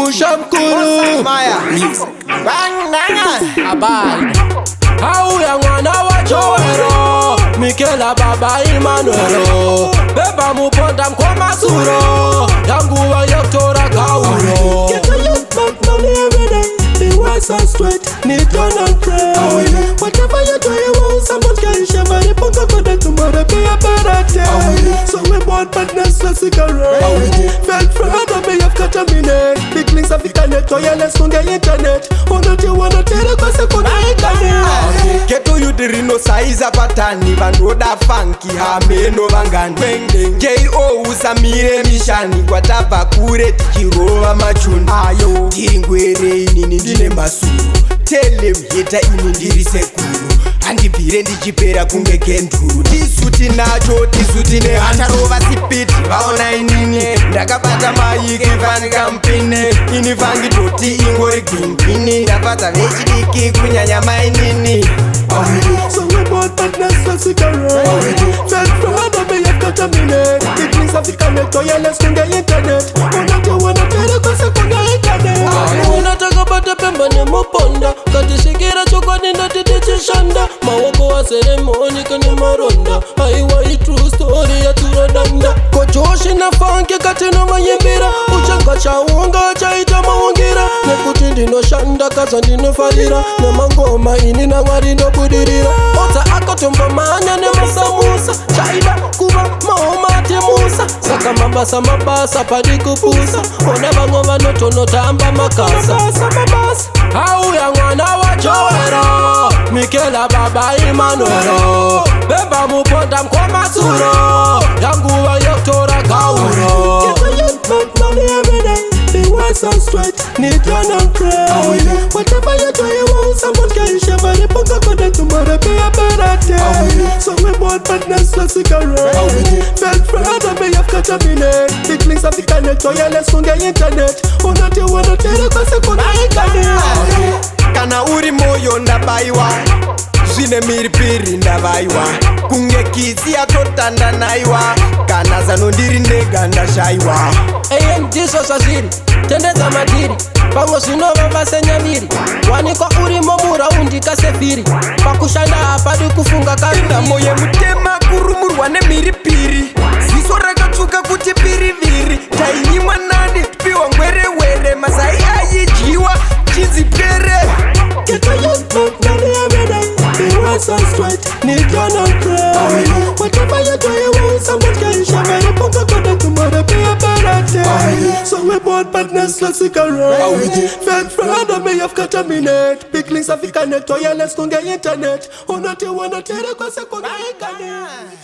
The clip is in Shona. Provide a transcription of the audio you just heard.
Musha mkuru Abali Hau ya mwana wa Jowero Mikela baba Emmanuelo Beba muponda mkoma suro Yangu wa yoktora kauro Get a young man money every day Be wise and straight, need to and pray Whatever you do you want someone can share But if you go to tomorrow be a better day So we want badness for cigarette Felt proud of me of contaminate Big links of internet, wireless kunge internet Unati wanna tell you cause kuna internet Keto yudirino saiza patani Vandoda funky hameno vangani J.O. usamire mishani Kwa tapa kure tikirova machuni Ayo tiringwere inini ndine masuru Tele mheta ini ndiri sekuru Andibhire ndichipera kunge genduru Tisuti nacho tisuti nehantarova sipiti Vaona inini ndakabata maiki fanika mpine Ini vangitoti ingori gwimbini Ndapata vechidiki kunyanya mainini So we bought badness for cigarette Felt proud of me of contaminate Big links of internet, wireless kunge internet Unati wanna tell you cause kuna internet Unataka bata pemba ni muponda Katishikira chokoni ndati tichishanda Mawako wa ceremony kani maronda Aiwa hii true story ya turodanda Kochoshi na funky katina mayimbira Uchanga cha unga cha ita maungira Nekuti ndino shanda kaza ndino farira Na mangoma ini na ngari ndo budirira Ota akotumba manya ne masamusa Chaida kuba maoma temusa Saka mabasa padi kupusa Ona bangoma noto notamba makasa Hau ya mwana wa Jowero Mikela baba Emmanuelo Beba muponda mkoma suro Yangu wa yoktora kauro Get a young man money every day Be wise and straight, need to and pray Whatever you do you want someone can share But if you go to tomorrow be a better day So we want badness for cigarette Felt proud of me of contaminate Big links of internet, wireless kunge internet Unati wanna tell you cause kuna internet Kana uri moyo ndabaiwa Zvine miripiri ndabaiwa Kunge kizi yatotanda naiwa Kana zano ndiri ndega ndashaiwa Eye ndiso saziri, tendeza madiri Pango sinova vasenyamiri Waniko uri momura undi kasefiri Pakushanda hapadi kufunga kariri Moye mutema kurumurwa nemiripiri Ziso rakatsuka kuti piriviri Tainyimwa nani piwa ngwerewere Masai ayijiwa chizipere Get a young man money every day Be wise and straight, need to and pray Whatever you do you want someone can share But if you go to tomorrow be a better day So we bought badness for cigarette Felt proud of me of contaminate Big links of internet, wireless kunge internet Unati wanna tell you cause kuna internet